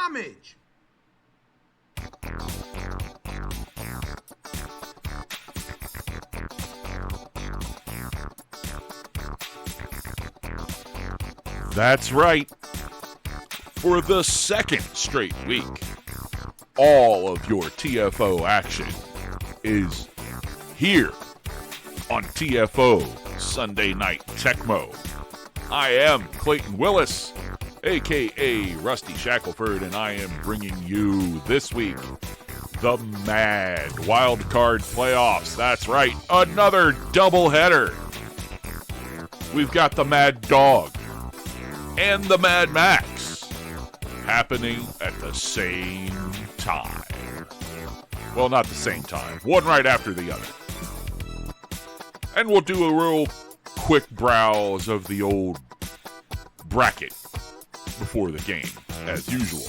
damage. That's right. For the second straight week, all of your TFO action is here on TFO Sunday Night Tecmo. I am Clayton Willis, a.k.a. Rusty Shackelford, and I am bringing you this week the Mad Wildcard Playoffs. That's right, another doubleheader. We've got the Mad Dog and the Mad Max happening at the same time. Well, not the same time. One right after the other. And we'll do a real quick browse of the old bracket before the game, as usual.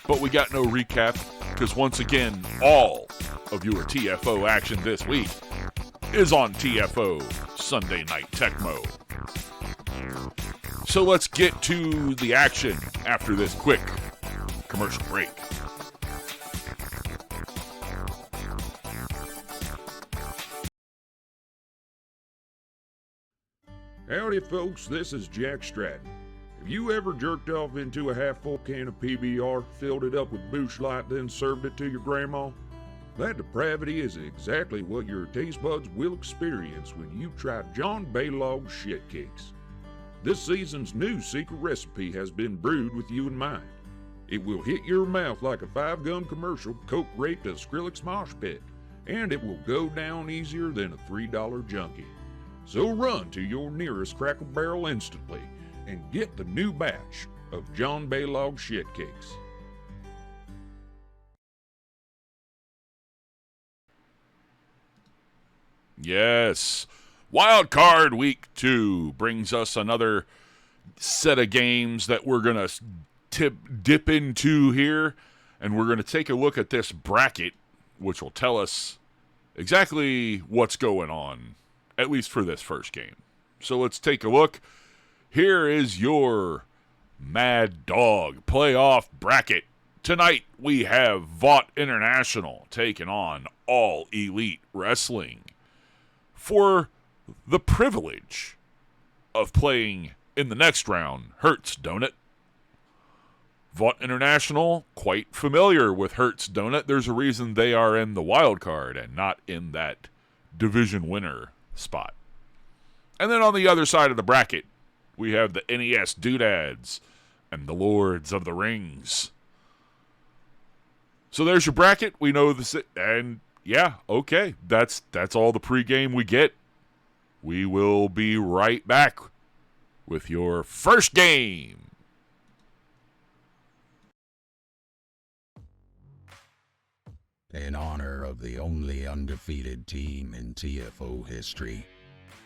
But we got no recap, because once again, all of your TFO action this week is on TFO Sunday Night Tecmo. So let's get to the action after this quick commercial break. Howdy folks, this is Jack Stratton. Have you ever jerked off into a half-full can of PBR, filled it up with Busch Light, then served it to your grandma? That depravity is exactly what your taste buds will experience when you try John Baylog's Shit Cakes. This season's new secret recipe has been brewed with you in mind. It will hit your mouth like a 5-gun commercial Coke raped a Skrillex mosh pit, and it will go down easier than a $3 junkie. So run to your nearest Cracker Barrel instantly and get the new batch of John Baylog's Shit Cakes. Yes. Wildcard Week 2 brings us another set of games that we're going to dip into here, and we're going to take a look at this bracket, which will tell us exactly what's going on, at least for this first game. So let's take a look. Here is your Mad Dog playoff bracket. Tonight we have Vought International taking on All Elite Wrestling for the privilege of playing in the next round. Hurts, don't it? Vought International, quite familiar with Hurts, don't it? There's a reason they are in the wild card and not in that division winner spot. And then on the other side of the bracket, we have the NES Doodads and the Lords of the Rings. So there's your bracket. We know this, and yeah, okay, that's all the pregame we get. We will be right back with your first game. In honor of the only undefeated team in TFO history,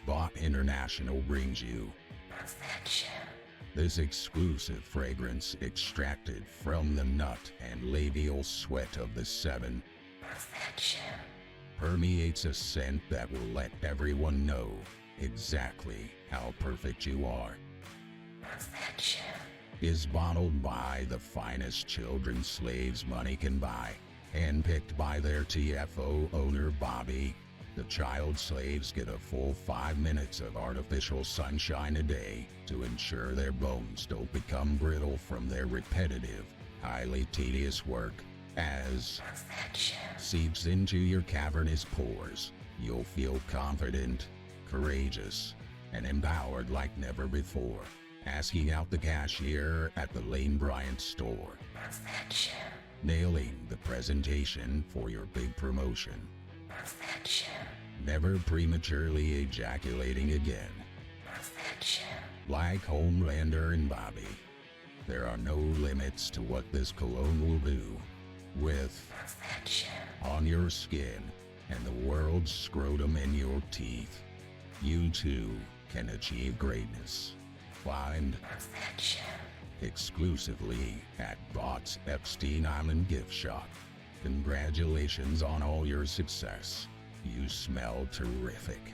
Vought International brings you Perfection. This exclusive fragrance extracted from the nut and labial sweat of the seven. Perfection. Permeates a scent that will let everyone know exactly how perfect you are. Perfection. Is bottled by the finest children slaves money can buy. Handpicked by their TFO owner Bobby, the child slaves get a full 5 minutes of artificial sunshine a day to ensure their bones don't become brittle from their repetitive, highly tedious work. As perfection seeps into your cavernous pores, you'll feel confident, courageous, and empowered like never before. Asking out the cashier at the Lane Bryant store. Perfection. Nailing the presentation for your big promotion. Perfection. Never prematurely ejaculating again. Perfection. Like Homelander and Bobby, there are no limits to what this cologne will do. With perfection on your skin and the world's scrotum in your teeth, you too can achieve greatness. Find perfection exclusively at Vought's Epstein Island gift shop. Congratulations on all your success. You smell terrific.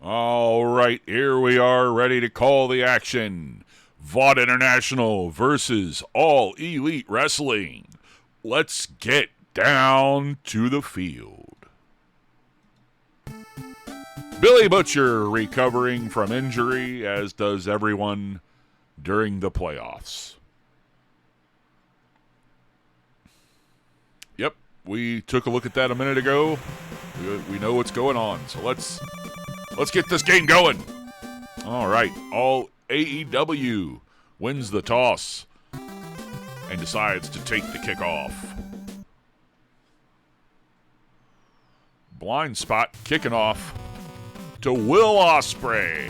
All right, here we are ready to call the action. Vought International versus All Elite Wrestling. Let's get down to the field. Billy Butcher recovering from injury, as does everyone during the playoffs. Yep, we took a look at that a minute ago. We know what's going on, so let's get this game going. All right, All AEW wins the toss and decides to take the kickoff. Blind spot kicking off to Will Ospreay.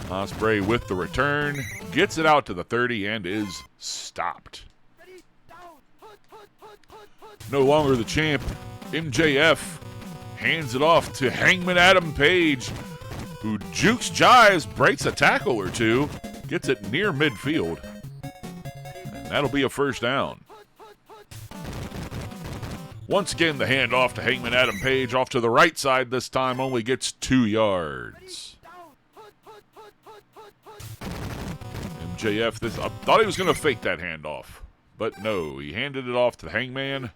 Ospreay with the return, gets it out to the 30 and is stopped. No longer the champ, MJF hands it off to Hangman Adam Page, who jukes jives, breaks a tackle or two, gets it near midfield, and that'll be a first down. Once again, the handoff to Hangman Adam Page off to the right side, this time only gets 2 yards. MJF, I thought he was going to fake that handoff, but no, he handed it off to Hangman,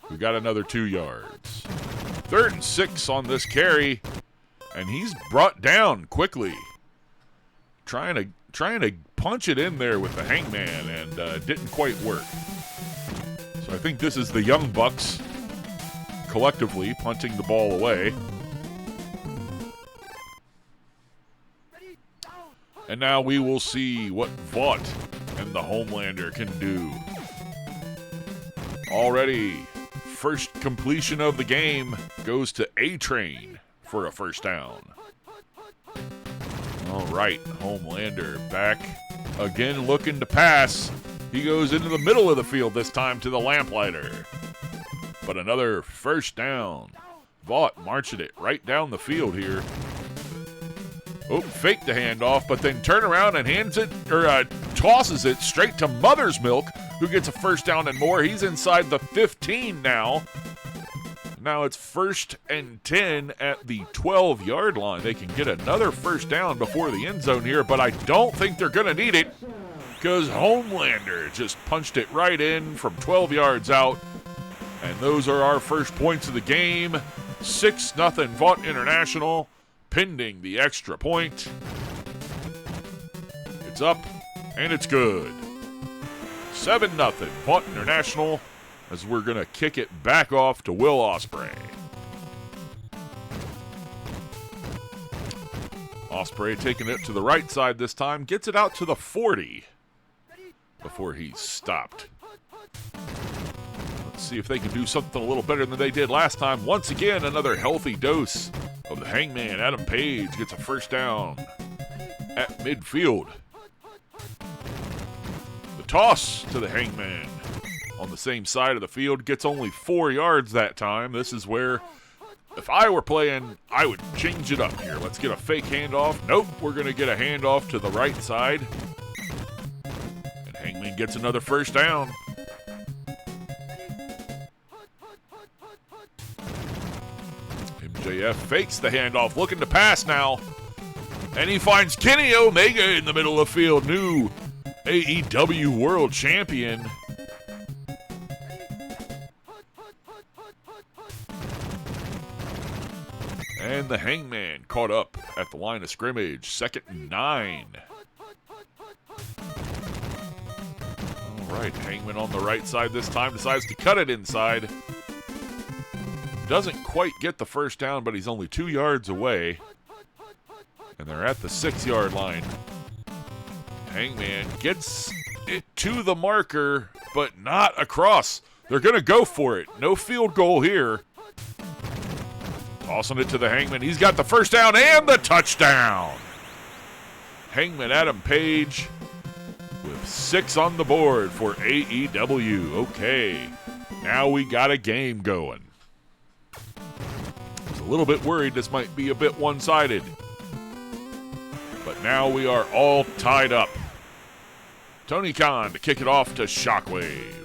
who got another 2 yards. 3rd and 6 on this carry, and he's brought down quickly. Trying to punch it in there with the Hangman, and didn't quite work. So I think this is the Young Bucks collectively punting the ball away. And now we will see what Vought and the Homelander can do. Already, first completion of the game goes to A-Train for a first down. All right, Homelander back again looking to pass. He goes into the middle of the field this time to the Lamplighter. But another first down. Vought marching it right down the field here. Oh, fake the handoff, but then turn around and tosses it straight to Mother's Milk, who gets a first down and more. He's inside the 15 now. Now it's 1st and 10 at the 12-yard line. They can get another first down before the end zone here, but I don't think they're going to need it because Homelander just punched it right in from 12 yards out. And those are our first points of the game. 6-0 Vought International, pending the extra point. It's up, and it's good. 7-0 Vought International, as we're going to kick it back off to Will Ospreay. Ospreay taking it to the right side this time, gets it out to the 40 before he's stopped. Let's see if they can do something a little better than they did last time. Once again, another healthy dose of the Hangman. Adam Page gets a first down at midfield. The toss to the Hangman on the same side of the field gets only 4 yards that time. This is where, if I were playing, I would change it up here. Let's get a fake handoff. Nope, we're going to get a handoff to the right side. And Hangman gets another first down. MJF fakes the handoff, looking to pass now. And he finds Kenny Omega in the middle of the field, new AEW World Champion. And the Hangman caught up at the line of scrimmage. 2nd and 9. All right, Hangman on the right side this time, decides to cut it inside. Doesn't quite get the first down, but he's only 2 yards away. And they're at the 6-yard line. Hangman gets it to the marker, but not across. They're going to go for it. No field goal here. Tossing it to the Hangman. He's got the first down and the touchdown. Hangman Adam Page with 6 on the board for AEW. Okay, now we got a game going. I was a little bit worried this might be a bit one-sided. But now we are all tied up. Tony Khan to kick it off to Shockwave.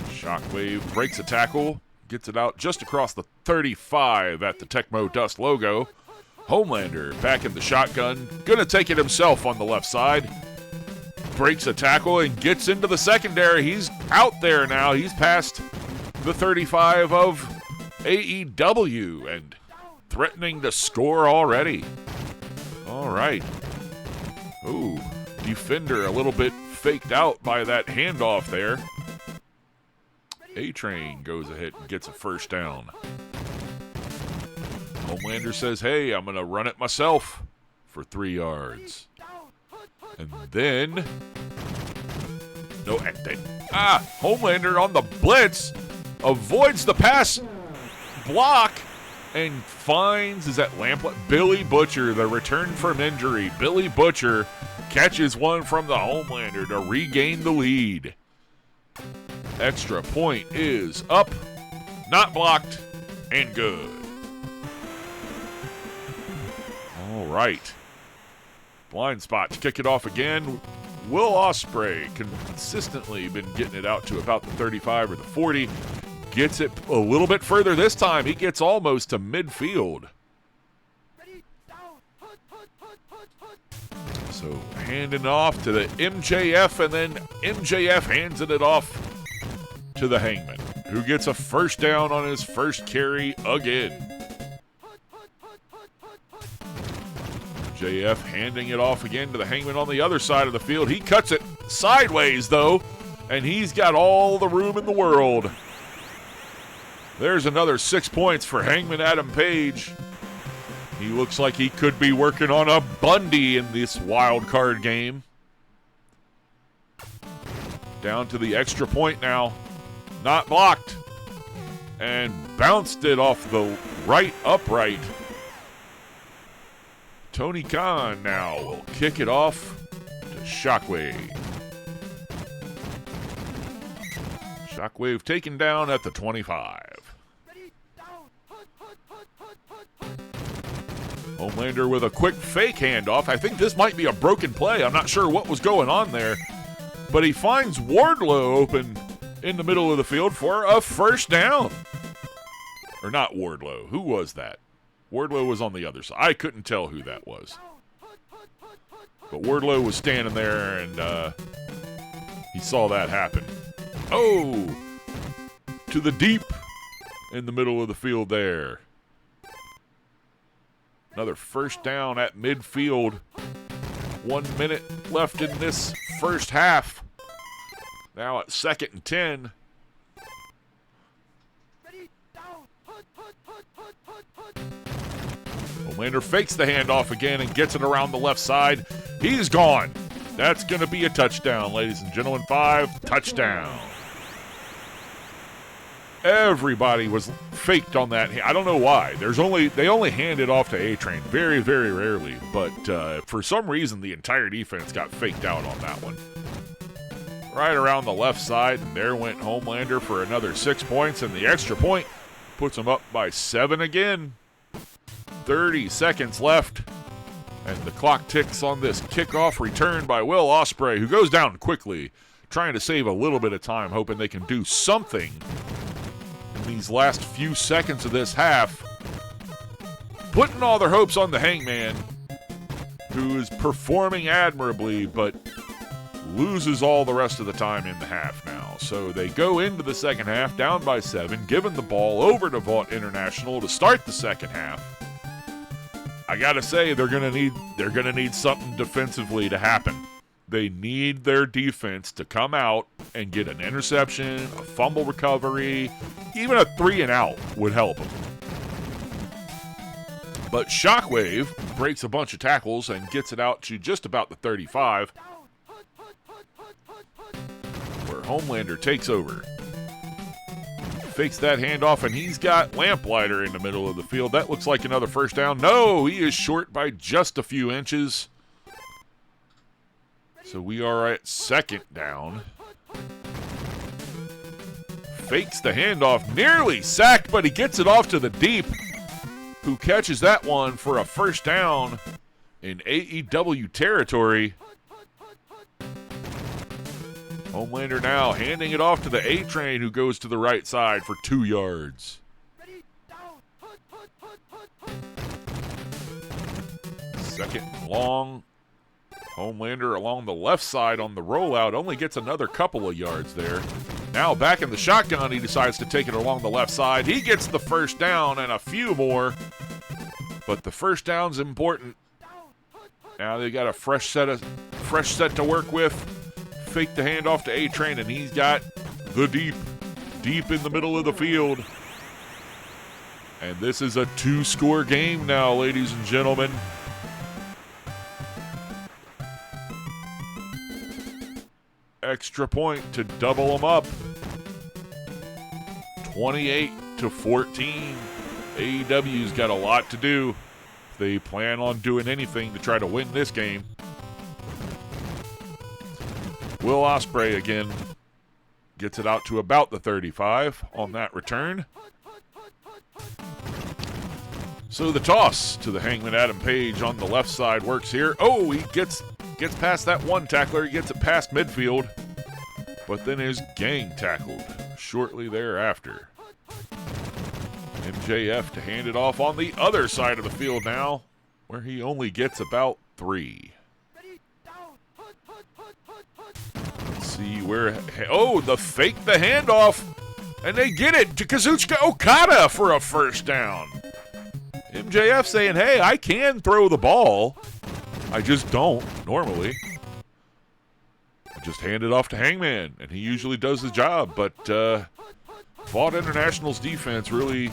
Shockwave breaks a tackle, Gets it out just across the 35 at the Tecmo Dust logo. Homelander back in the shotgun. Gonna take it himself on the left side. Breaks a tackle and gets into the secondary. He's out there now. He's past the 35 of AEW and threatening to score already. All right. Ooh, defender a little bit faked out by that handoff there. A-Train goes ahead and gets a first down. Homelander says, hey, I'm going to run it myself for 3 yards. And then... Homelander on the blitz avoids the pass block and finds, is that Billy Butcher, the return from injury. Billy Butcher catches one from the Homelander to regain the lead. Extra point is up, not blocked, and good. All right. Blind spot to kick it off again. Will Ospreay consistently been getting it out to about the 35 or the 40. Gets it a little bit further this time. He gets almost to midfield. So handing off to the MJF, and then MJF hands it off to the Hangman, who gets a first down on his first carry again. MJF handing it off again to the Hangman on the other side of the field. He cuts it sideways, though, and he's got all the room in the world. There's another 6 points for Hangman Adam Page. He looks like he could be working on a Bundy in this wild card game. Down to the extra point now. Not blocked. And bounced it off the right upright. Tony Khan now will kick it off to Shockwave. Shockwave taken down at the 25. Homelander with a quick fake handoff. I think this might be a broken play. I'm not sure what was going on there. But he finds Wardlow open in the middle of the field for a first down. Or not Wardlow. Who was that? Wardlow was on the other side. I couldn't tell who that was. But Wardlow was standing there, and he saw that happen. Oh! To the deep in the middle of the field there. Another first down at midfield. 1 minute left in this first half. Now at 2nd and 10. Homelander fakes the handoff again and gets it around the left side. He's gone. That's going to be a touchdown, ladies and gentlemen. 5 touchdown. Everybody was faked on that. I don't know why. They only hand it off to A-Train very, very rarely. But for some reason, the entire defense got faked out on that one. Right around the left side, and there went Homelander for another 6 points, and the extra point puts him up by 7 again. 30 seconds left, and the clock ticks on this kickoff return by Will Ospreay, who goes down quickly, trying to save a little bit of time, hoping they can do something in these last few seconds of this half. Putting all their hopes on the Hangman, who is performing admirably, but loses all the rest of the time in the half now. So they go into the second half down by 7, giving the ball over to Vought International to start the second half. I gotta say, they're gonna need something defensively to happen. They need their defense to come out and get an interception, a fumble recovery, even a 3-and-out would help them. But Shockwave breaks a bunch of tackles and gets it out to just about the 35, where Homelander takes over. Fakes that handoff, and he's got Lamplighter in the middle of the field. That looks like another first down. No, he is short by just a few inches. So we are at 2nd down. Fakes the handoff, nearly sacked, but he gets it off to the deep, who catches that one for a first down in AEW territory. Homelander now handing it off to the A-Train, who goes to the right side for 2 yards. Second and long. Homelander along the left side on the rollout only gets another couple of yards there. Now back in the shotgun, he decides to take it along the left side. He gets the first down and a few more, but the first down's important. Now they got a fresh set to work with. Fake the handoff to A-Train, and he's got the deep in the middle of the field. And this is a 2-score game now, ladies and gentlemen. Extra point to double them up. 28-14. AEW's got a lot to do. They plan on doing anything to try to win this game. Will Ospreay again gets it out to about the 35 on that return. So the toss to the Hangman Adam Page on the left side works here. Oh, he gets past that one tackler. He gets it past midfield, but then is gang tackled shortly thereafter. MJF to hand it off on the other side of the field now, where he only gets about 3. Let's see where... Oh, the fake the handoff, and they get it to Kazuchika Okada for a first down. MJF saying, hey, I can throw the ball. I just don't, normally. I just hand it off to Hangman, and he usually does the job, but Vought International's defense really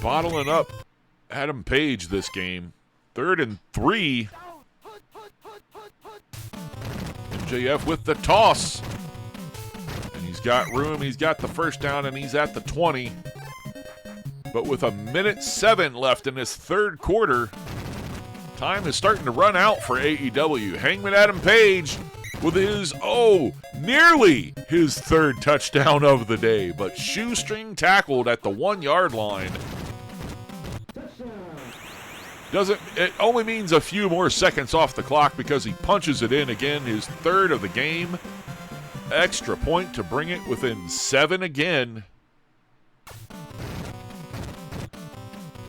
bottling up Adam Page this game. 3rd and 3. MJF with the toss. And he's got room, he's got the first down, and he's at the 20. But with 1:07 left in this third quarter, time is starting to run out for AEW. Hangman Adam Page with his, nearly his 3rd touchdown of the day, but shoestring tackled at the 1-yard line. It only means a few more seconds off the clock because he punches it in again, his 3rd of the game. Extra point to bring it within 7 again.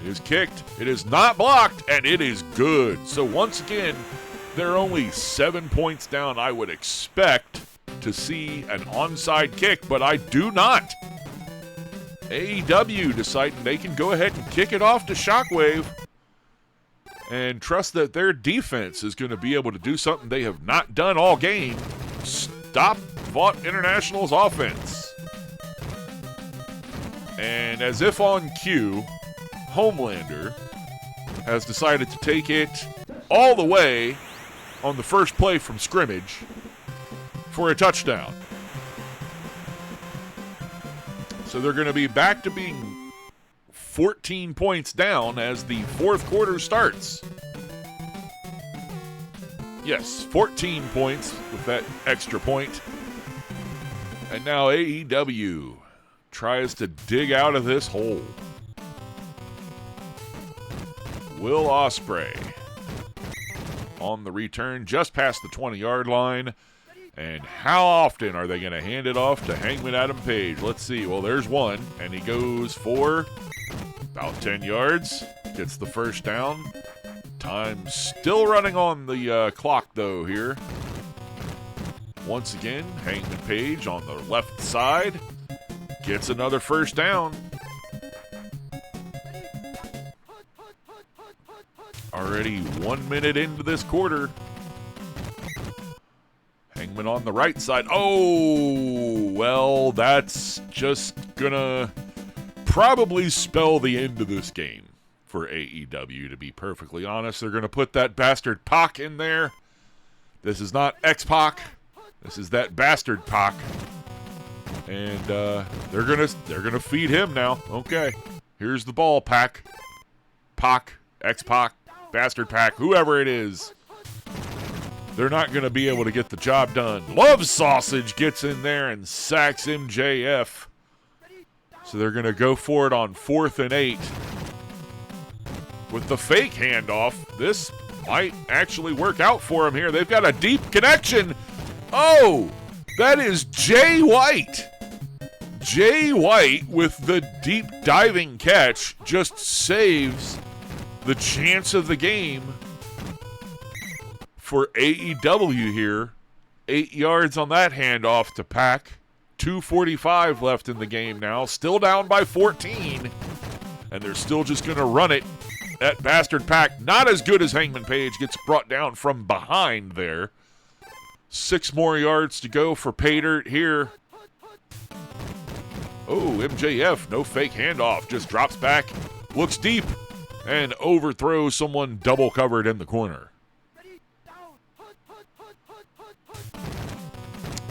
It is kicked, it is not blocked, and it is good. So once again, they're only 7 points down. I would expect to see an onside kick, but I do not. AEW deciding they can go ahead and kick it off to Shockwave and trust that their defense is going to be able to do something they have not done all game. Stop Vought International's offense. And as if on cue, Homelander has decided to take it all the way on the first play from scrimmage for a touchdown. So they're going to be back to being 14 points down as the 4th quarter starts. Yes, 14 points with that extra point. And now AEW tries to dig out of this hole. Will Ospreay on the return just past the 20-yard line. And how often are they going to hand it off to Hangman Adam Page? Let's see. Well, there's one, and he goes for about 10 yards. Gets the first down. Time still running on the clock, though, here. Once again, Hangman Page on the left side. Gets another first down. Already 1 minute into this quarter. Hangman on the right side. Oh, well, that's just gonna probably spell the end of this game for AEW, to be perfectly honest. They're gonna put that bastard Pac in there. This is not X-Pac. This is that bastard Pac. And they're gonna feed him now. Okay. Here's the ball, Pac. Pac, X-Pac, bastard Pac, whoever it is. They're not going to be able to get the job done. Love Sausage gets in there and sacks MJF. So they're going to go for it on 4th and 8. With the fake handoff, this might actually work out for them here. They've got a deep connection. Oh, That is Jay White. Jay White with the deep diving catch just saves the chance of the game for AEW here. 8 yards on that handoff to Pack. 2:45 left in the game now. Still down by 14. And they're still just going to run it. That bastard Pack, not as good as Hangman Page, gets brought down from behind there. 6 more yards to go for Paydirt here. Oh, MJF, no fake handoff. Just drops back, looks deep, and overthrows someone double covered in the corner.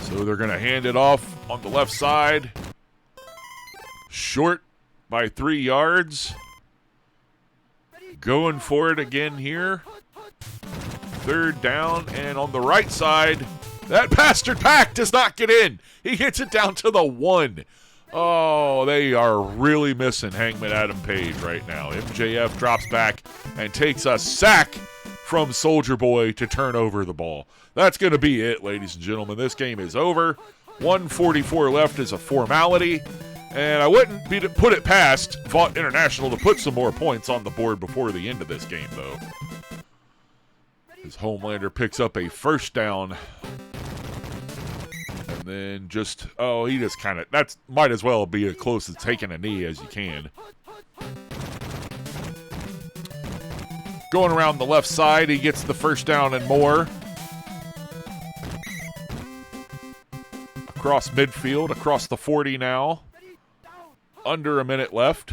So they're going to hand it off on the left side. Short by 3 yards. Going for it again here. 3rd down, and on the right side, that bastard Pack does not get in. He hits it down to the 1. Oh, they are really missing Hangman Adam Page right now. MJF drops back and takes a sack from Soldier Boy to turn over the ball. That's going to be it, ladies and gentlemen. This game is over. 1:44 left is a formality. And I wouldn't put it past Vought International to put some more points on the board before the end of this game, though. His Homelander picks up a first down. And then he just kind of, that might as well be as close to taking a knee as you can. Going around the left side, he gets the first down and more. Across midfield, across the 40 now. Under a minute left.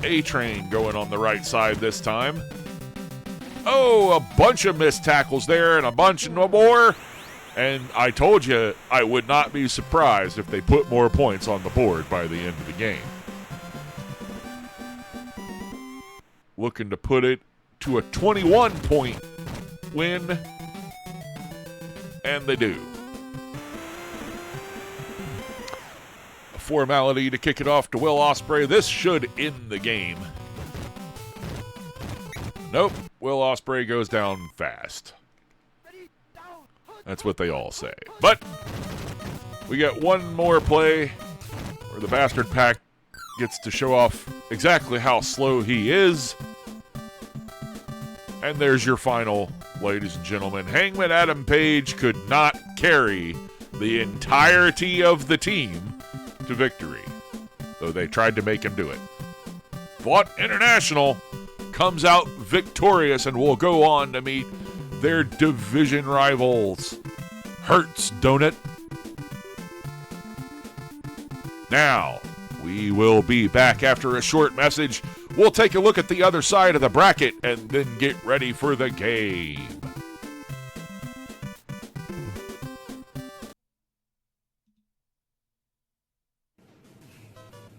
A-Train going on the right side this time. Oh, a bunch of missed tackles there and a bunch more. And I told you I would not be surprised if they put more points on the board by the end of the game. Looking to put it to a 21-point win. And they do. A formality to kick it off to Will Ospreay. This should end the game. Nope. Will Ospreay goes down fast. That's what they all say. But we got one more play where the bastard Pack gets to show off exactly how slow he is. And there's your final, ladies and gentlemen. Hangman Adam Page could not carry the entirety of the team to victory, though they tried to make him do it. Vought International comes out victorious and will go on to meet their division rivals. Hurts, don't it? Now, we will be back after a short message. We'll take a look at the other side of the bracket and then get ready for the game.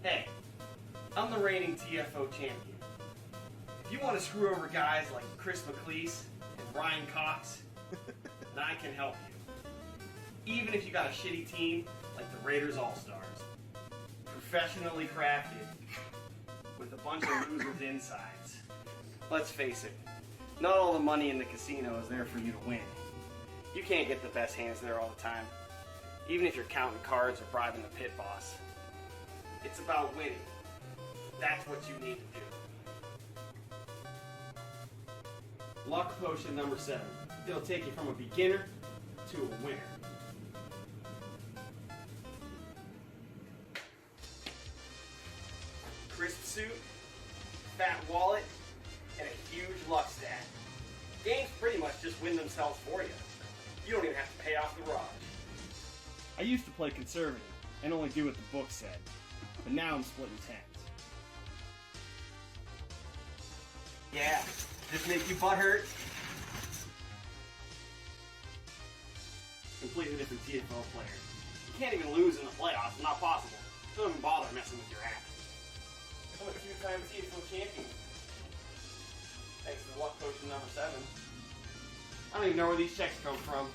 Hey, I'm the reigning TFO champion. If you want to screw over guys like Chris McLeese and Brian Cox, then I can help you. Even if you got a shitty team like the Raiders All-Stars. Professionally crafted with a bunch of losers' insides. Let's face it, not all the money in the casino is there for you to win. You can't get the best hands there all the time, even if you're counting cards or bribing the pit boss. It's about winning. That's what you need to do. Luck potion number 7. It'll take you from a beginner to a winner. Crisp suit, fat wallet, and a huge luck stat. Games pretty much just win themselves for you. You don't even have to pay off the Raj. I used to play conservative and only do what the book said, but now I'm splitting tens. Yeah, this make you butthurt? Completely different TFO player. You can't even lose in the playoffs, not possible. Don't even bother messing with your app. I'm a two-time TFO champion. Thanks to the luck potion number 7. I don't even know where these checks come from.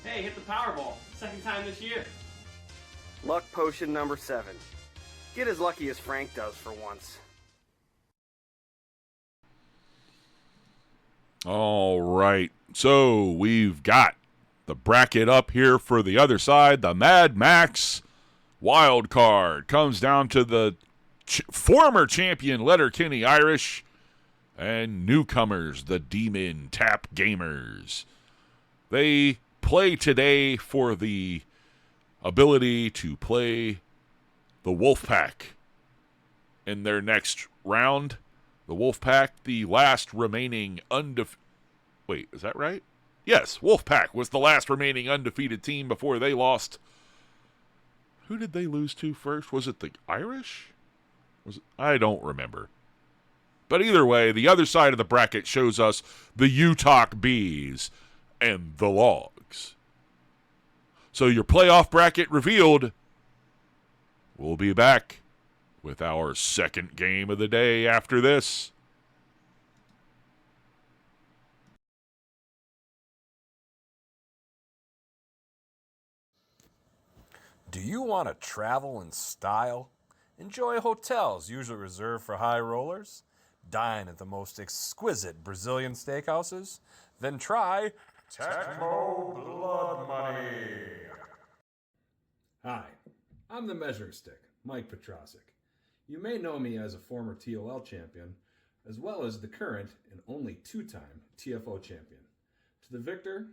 Hey, hit the Powerball. Second time this year. Luck potion number 7. Get as lucky as Frank does for once. All right. So we've got the bracket up here for the other side. The Mad Max wild card comes down to the former champion Letterkenny Irish and newcomers, the Dmen Tap Gamers. They play today for the ability to play the Wolfpack in their next round. The Wolfpack, the last remaining Wait, is that right? Yes, Wolfpack was the last remaining undefeated team before they lost. Who did they lose to first? Was it the Irish? I don't remember. But either way, the other side of the bracket shows us the Utah Bees and the Logs. So your playoff bracket revealed. We'll be back with our second game of the day after this. Do you want to travel in style? Enjoy hotels usually reserved for high rollers? Dine at the most exquisite Brazilian steakhouses? Then try Tecmo Blood Money. Hi, I'm the Measuring Stick, Mike Petrosic. You may know me as a former TOL champion, as well as the current and only two-time TFO champion. To the victor,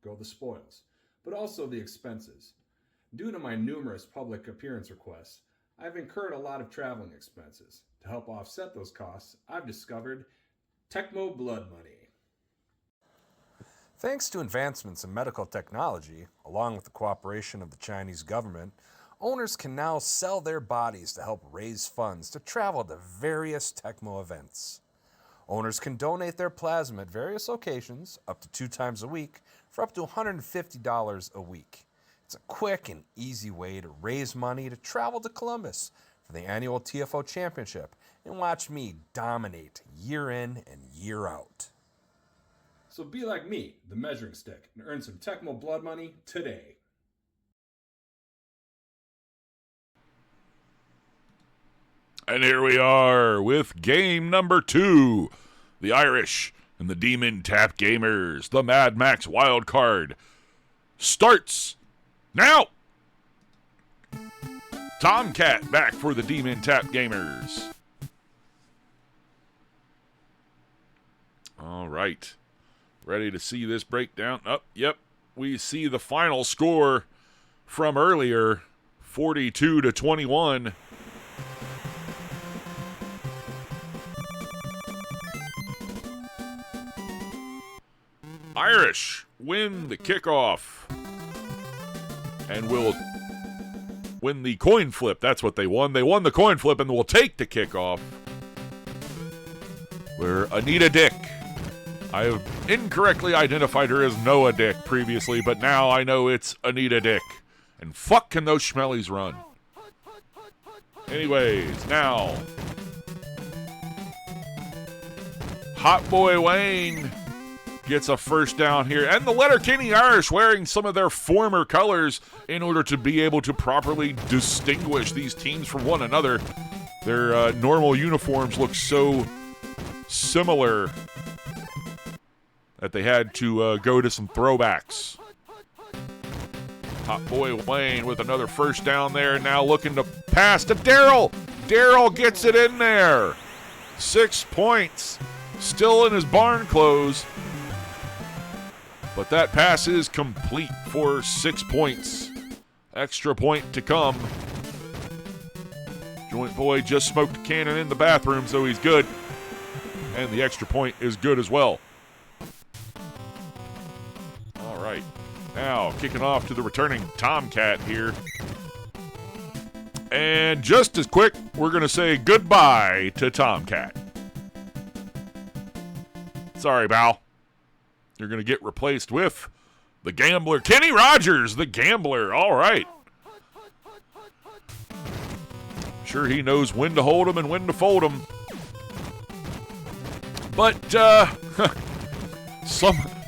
go the spoils, but also the expenses. Due to my numerous public appearance requests, I've incurred a lot of traveling expenses. To help offset those costs, I've discovered Tecmo Blood Money. Thanks to advancements in medical technology, along with the cooperation of the Chinese government, owners can now sell their bodies to help raise funds to travel to various Tecmo events. Owners can donate their plasma at various locations up to 2 times a week for up to $150 a week. It's a quick and easy way to raise money to travel to Columbus for the annual TFO Championship and watch me dominate year in and year out. So be like me, the Measuring Stick, and earn some Tecmo Blood Money today. And here we are with game number 2. The Irish and the Dmen Tap Gamers. The Mad Max Wildcard starts now. Tomcat back for the Dmen Tap Gamers. All right. Ready to see this breakdown? Yep. We see the final score from earlier, 42-21. Irish win the kickoff and will win the coin flip. That's what they won. They won the coin flip and will take the kickoff. Where Anita Dick, I have incorrectly identified her as Noah Dick previously, but now I know it's Anita Dick. And fuck can those schmellies run. Anyways, now Hot Boy Wayne gets a first down here. And the Letterkenny Irish wearing some of their former colors in order to be able to properly distinguish these teams from one another. Their normal uniforms look so similar that they had to go to some throwbacks. Hot Boy Wayne with another first down there. Now looking to pass to Daryl. Daryl gets it in there. 6 points. Still in his barn clothes. But that pass is complete for 6 points. Extra point to come. Joint Boy just smoked a cannon in the bathroom, so he's good. And the extra point is good as well. All right. Now, kicking off to the returning Tomcat here. And just as quick, we're going to say goodbye to Tomcat. Sorry, pal. You're going to get replaced with the Gambler. Kenny Rogers, the Gambler. All right. Sure he knows when to hold him and when to fold him. But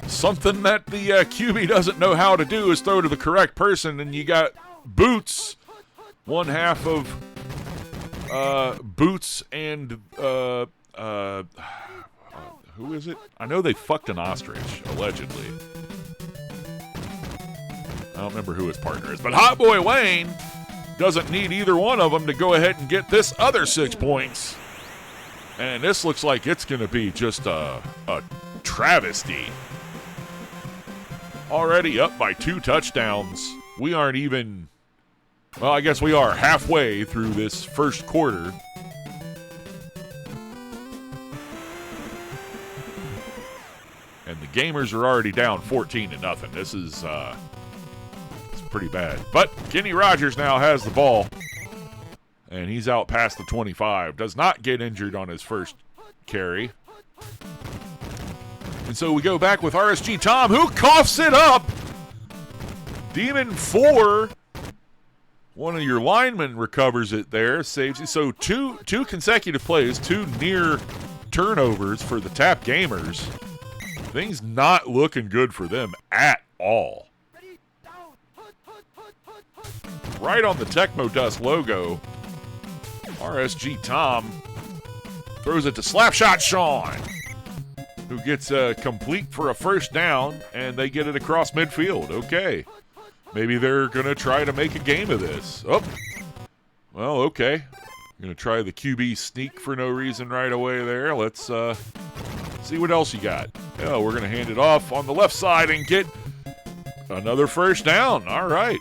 something that the QB doesn't know how to do is throw to the correct person, and you got Boots, one half of Boots and Who is it? I know they fucked an ostrich, allegedly. I don't remember who his partner is. But Hot Boy Wayne doesn't need either one of them to go ahead and get this other 6 points. And this looks like it's going to be just a travesty. Already up by 2 touchdowns. We aren't even... Well, I guess we are halfway through this first quarter. And the Gamers are already down 14-0. This is it's pretty bad. But Kenny Rogers now has the ball. And he's out past the 25. Does not get injured on his first carry. And so we go back with RSG Tom, who coughs it up. Dmen 4. One of your linemen recovers it there, saves it. So two consecutive plays, 2 near turnovers for the Tap Gamers. Things not looking good for them at all. Right on the Tecmo Dust logo, RSG Tom throws it to Slapshot Sean, who gets complete for a first down, and they get it across midfield. Okay. Maybe they're going to try to make a game of this. Oh, well, okay. I'm going to try the QB sneak for no reason right away there. Let's see what else you got. Yeah, we're going to hand it off on the left side and get another first down. All right.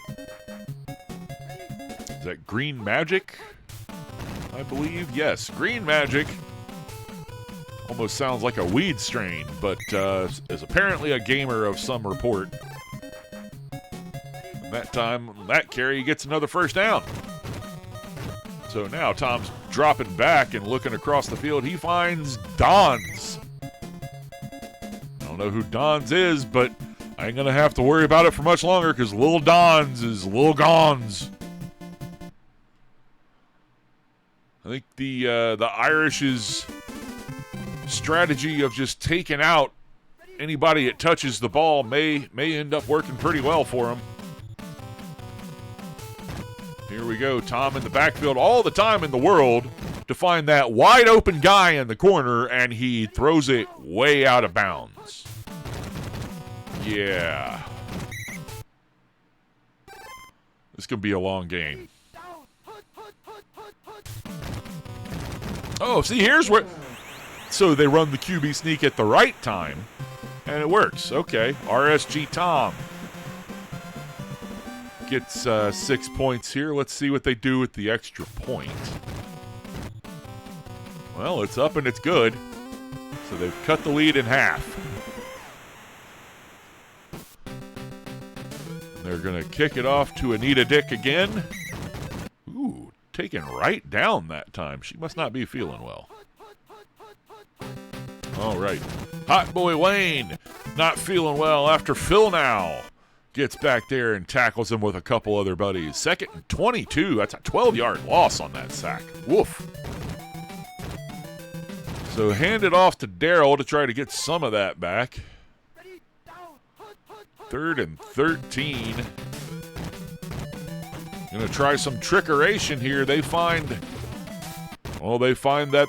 Is that Green Magic? I believe. Yes, Green Magic. Almost sounds like a weed strain, but is apparently a gamer of some report. That time, that carry gets another first down. So now Tom's dropping back and looking across the field. He finds Dons. I don't know who Dons is, but I ain't going to have to worry about it for much longer because Lil Dons is Lil Gons. I think the Irish's strategy of just taking out anybody that touches the ball may end up working pretty well for him. Here we go, Tom in the backfield all the time in the world to find that wide open guy in the corner, and he throws it way out of bounds. Yeah. This could be a long game. Oh, see, here's where... So they run the QB sneak at the right time, and it works. Okay, RSG Tom gets 6 points here. Let's see what they do with the extra point. Well, it's up and it's good. So they've cut the lead in half. And they're going to kick it off to Anita Dick again. Ooh, taken right down that time. She must not be feeling well. All right. Hot Boy Wayne not feeling well after Phil now gets back there and tackles him with a couple other buddies. 2nd and 22. That's a 12-yard loss on that sack. Woof. So hand it off to Darryl to try to get some of that back. 3rd and 13. Going to try some trickeration here. They find that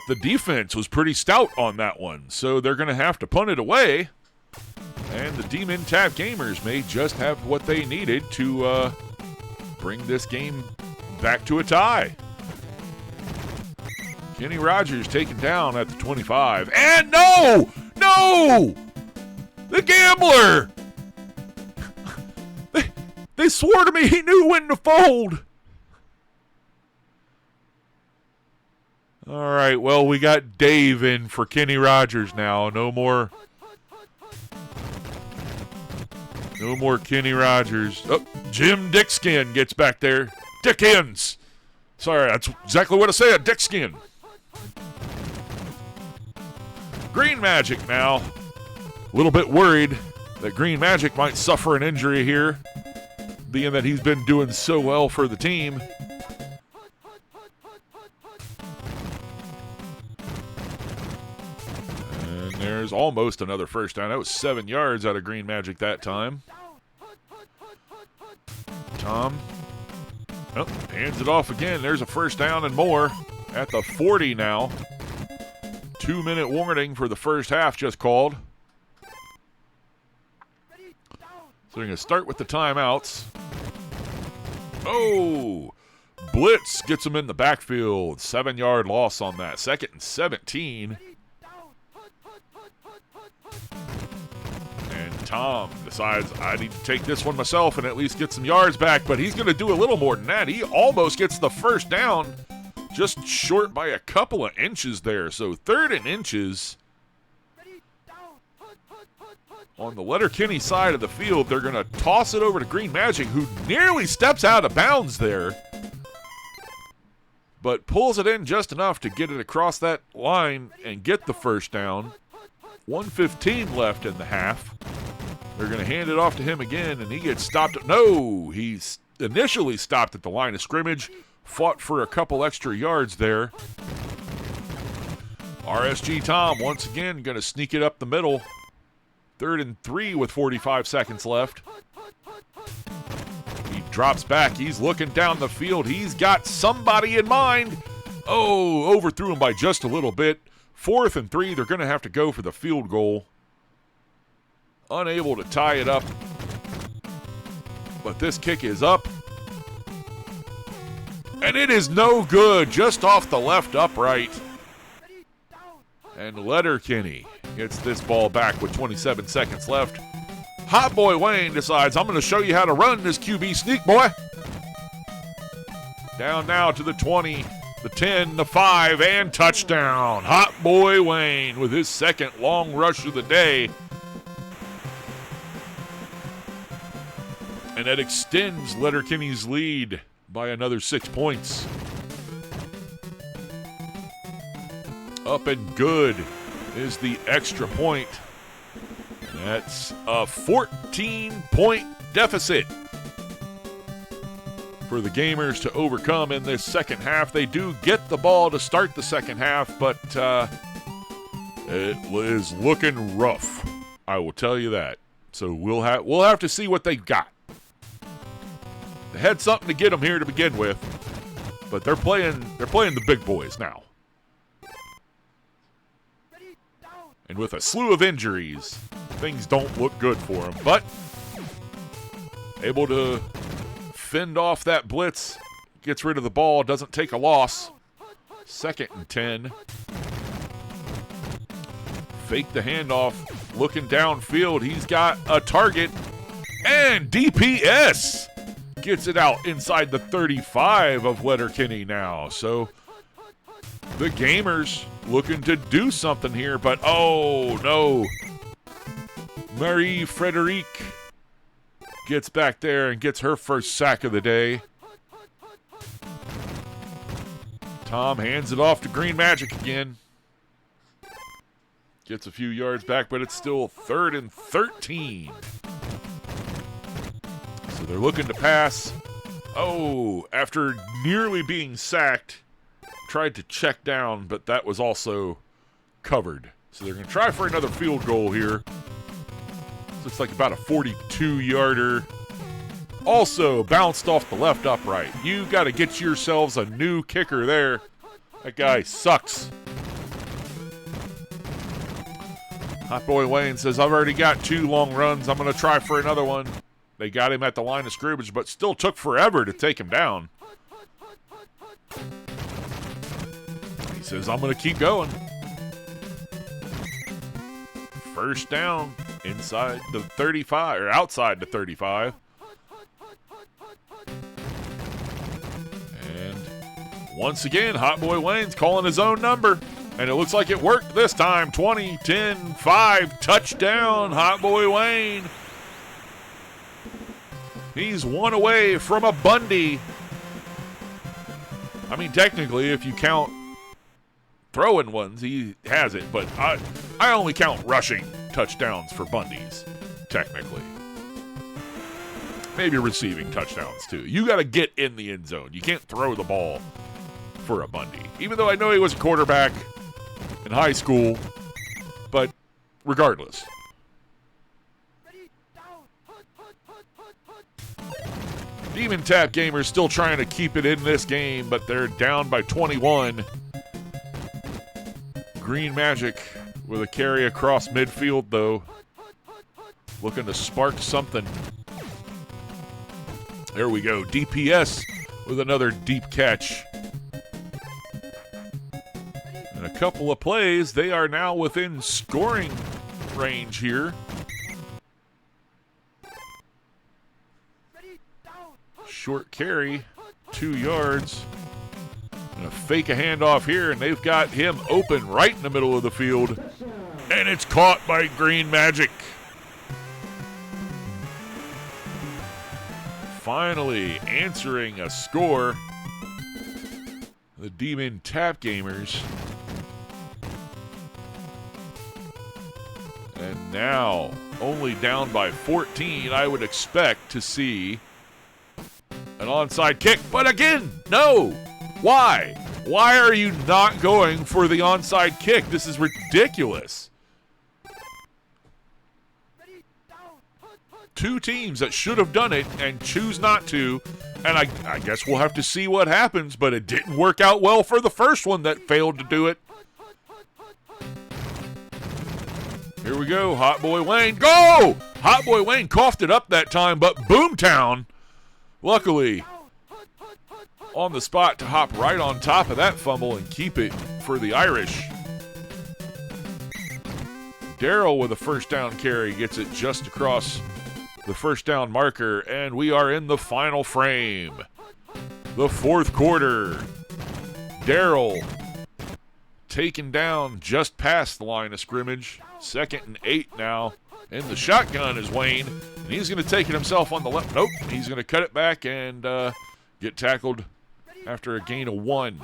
the defense was pretty stout on that one. So they're going to have to punt it away. And the Dmen Tap Gamers may just have what they needed to bring this game back to a tie. Kenny Rogers taken down at the 25. And no! The gambler! They swore to me he knew when to fold. All right, well, we got Dave in for Kenny Rogers now. No more Kenny Rogers. Oh, Jim Dickskin gets back there. Dickens. Sorry, that's exactly what I said. Dickskin. Green Magic now. A little bit worried that Green Magic might suffer an injury here, being that he's been doing so well for the team. And there's almost another first down. That was 7 yards out of Green Magic that time. Tom hands it off again. There's a first down and more at the 40 now. 2-minute warning for the first half just called. So they're going to start with the timeouts. Oh, blitz gets him in the backfield. 7-yard loss on that. 2nd and 17. And Tom decides, I need to take this one myself and at least get some yards back, but he's going to do a little more than that. He almost gets the first down, just short by a couple of inches there. So 3rd and inches. On the Letterkenny side of the field, they're going to toss it over to Green Magic, who nearly steps out of bounds there, but pulls it in just enough to get it across that line and get the first down. 1:15 left in the half. They're going to hand it off to him again, and he gets stopped. No, he's initially stopped at the line of scrimmage, fought for a couple extra yards there. RSG Tom once again going to sneak it up the middle. 3rd and 3 with 45 seconds left. He drops back. He's looking down the field. He's got somebody in mind. Oh, overthrew him by just a little bit. 4th and 3. They're going to have to go for the field goal. Unable to tie it up. But this kick is up. And it is no good. Just off the left upright. And Letterkenny gets this ball back with 27 seconds left. Hot Boy Wayne decides, I'm going to show you how to run this QB sneak, boy. Down now to the 20, the 10, the 5, and touchdown. Hot Boy Wayne with his 2nd long rush of the day. And that extends Letterkenny's lead by another 6 points. Up and good is the extra point. That's a 14-point deficit for the Gamers to overcome in this second half. They do get the ball to start the second half, but it is looking rough. I will tell you that. So we'll have to see what they've got. They had something to get them here to begin with, but they're playing the big boys now. And with a slew of injuries, things don't look good for them. But able to fend off that blitz, gets rid of the ball, doesn't take a loss. 2nd and 10. Fake the handoff, looking downfield. He's got a target, and DPS gets it out inside the 35 of Letterkenny now. So the Gamers looking to do something here, but oh no. Marie-Frederique gets back there and gets her first sack of the day. Tom hands it off to Green Magic again. Gets a few yards back, but it's still 3rd and 13. So they're looking to pass. Oh, after nearly being sacked, tried to check down, but that was also covered. So they're going to try for another field goal here. This looks like about a 42-yarder. Also bounced off the left upright. You got to get yourselves a new kicker there. That guy sucks. Hot Boy Wayne says, I've already got 2 long runs. I'm going to try for another one. They got him at the line of scrimmage, but still took forever to take him down. He says, I'm going to keep going. First down inside the 35, or outside the 35. And once again, Hot Boy Wayne's calling his own number. And it looks like it worked this time. 20, 10, 5, touchdown, Hot Boy Wayne. He's one away from a Bundy. I mean, technically, if you count throwing ones, he has it. But I only count rushing touchdowns for Bundys, technically. Maybe receiving touchdowns, too. You got to get in the end zone. You can't throw the ball for a Bundy. Even though I know he was a quarterback in high school, but regardless. Demon Tap Gamers still trying to keep it in this game, but they're down by 21. Green Magic with a carry across midfield, though. Looking to spark something. There we go. DPS with another deep catch. And a couple of plays, they are now within scoring range here. Short carry, 2 yards. And a fake a handoff here, and they've got him open right in the middle of the field. And it's caught by Green Magic. Finally answering a score. The Dmen Tap Gamers. And now, only down by 14, I would expect to see an onside kick. But again, no! Why? Why are you not going for the onside kick? This is ridiculous. 2 teams that should have done it and choose not to. And I guess we'll have to see what happens, but it didn't work out well for the first one that failed to do it. Here we go, Hot Boy Wayne. Go! Hot Boy Wayne coughed it up that time, but Boomtown, luckily, on the spot to hop right on top of that fumble and keep it for the Irish. Daryl with a first down carry gets it just across the first down marker, and we are in the final frame. The 4th quarter. Daryl taken down just past the line of scrimmage. 2nd and 8 now. In the shotgun is Wayne, and he's going to take it himself on the left. Nope, he's going to cut it back and get tackled after a gain of 1.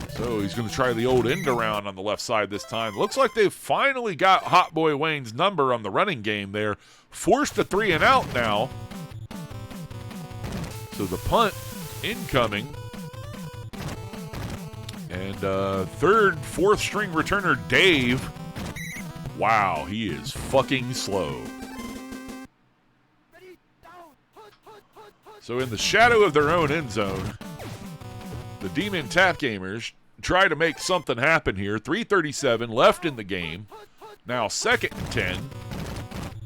So he's going to try the old end around on the left side this time. Looks like they've finally got Hot Boy Wayne's number on the running game there. Forced a 3 and out now. So the punt incoming. And 3rd, 4th string returner Dave. Wow, he is fucking slow. So in the shadow of their own end zone, the Dmen Tap Gamers try to make something happen here. 3:37 left in the game. Now 2nd and 10.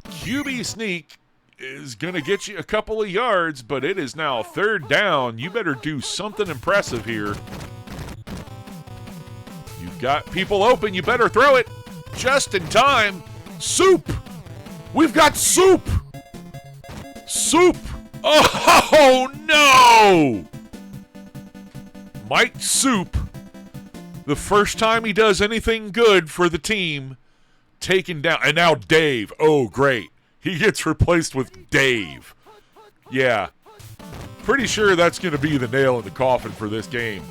QB sneak is going to get you a couple of yards, but it is now 3rd down. You better do something impressive here. You've got people open. You better throw it just in time. Soup! We've got soup! Soup! Oh, no! Mike Soup, the first time he does anything good for the team, taken down. And now Dave. Oh, great. He gets replaced with Dave. Yeah. Pretty sure that's going to be the nail in the coffin for this game.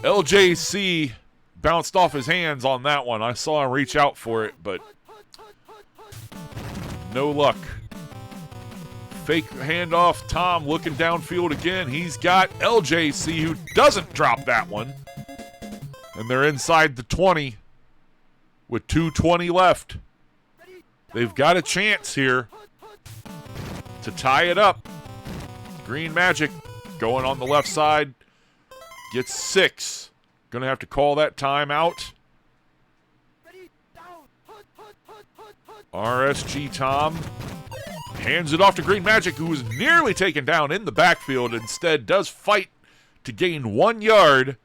LJC bounced off his hands on that one. I saw him reach out for it, but no luck. Fake handoff. Tom looking downfield again. He's got LJC, who doesn't drop that one. And they're inside the 20 with 2:20 left. They've got a chance here to tie it up. Green Magic going on the left side. Gets 6. Going to have to call that timeout. RSG Tom hands it off to Green Magic, who was nearly taken down in the backfield. Instead, does fight to gain 1 yard.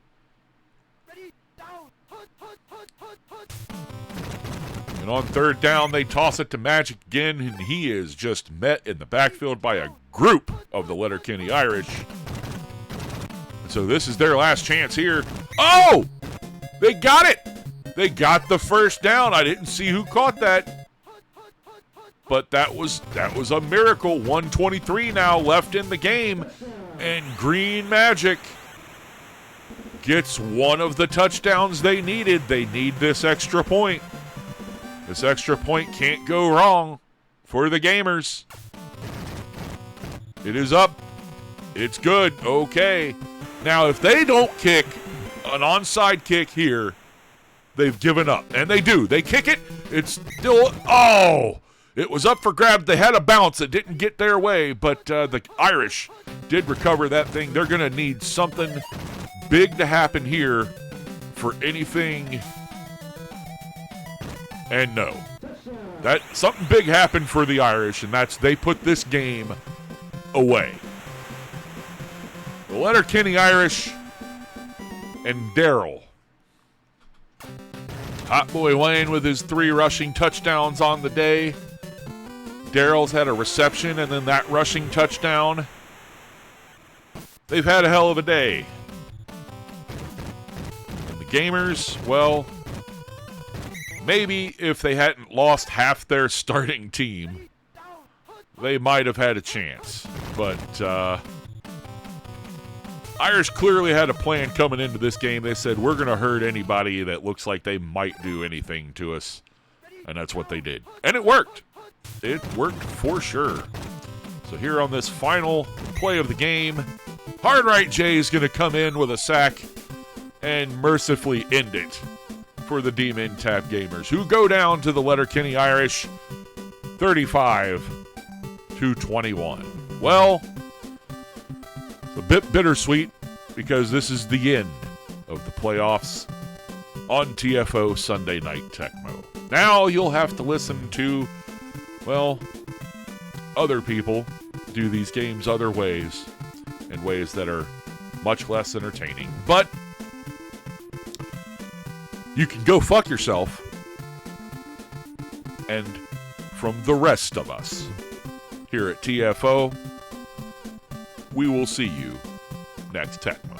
And on 3rd down, they toss it to Magic again, and he is just met in the backfield by a group of the Letterkenny Irish. And so this is their last chance here. Oh! They got it! They got the first down. I didn't see who caught that. But that was a miracle. 1:23 now left in the game. And Green Magic gets one of the touchdowns they needed. They need this extra point. This extra point can't go wrong for the Gamers. It is up. It's good. Okay. Now, if they don't kick an onside kick here, they've given up. And they do. They kick it. It's still... Oh! It was up for grabs. They had a bounce. It didn't get their way, but the Irish did recover that thing. They're going to need something big to happen here for anything. And no. That something big happened for the Irish, and that's they put this game away. The Letterkenny Irish and Daryl. Hot Boy Wayne with his 3 rushing touchdowns on the day. Daryl's had a reception and then that rushing touchdown. They've had a hell of a day. And the Gamers, well, maybe if they hadn't lost half their starting team, they might have had a chance. But Irish clearly had a plan coming into this game. They said, we're going to hurt anybody that looks like they might do anything to us. And that's what they did. And it worked. It worked for sure. So here on this final play of the game, Hard Right Jay is going to come in with a sack and mercifully end it for the Dmen Tap Gamers, who go down to the Letterkenny Irish 35-21. Well, it's a bit bittersweet because this is the end of the playoffs on TFO Sunday Night Tecmo. Now you'll have to listen to, well, other people do these games other ways, in ways that are much less entertaining. But you can go fuck yourself. And from the rest of us here at TFO, we will see you next Tecmo.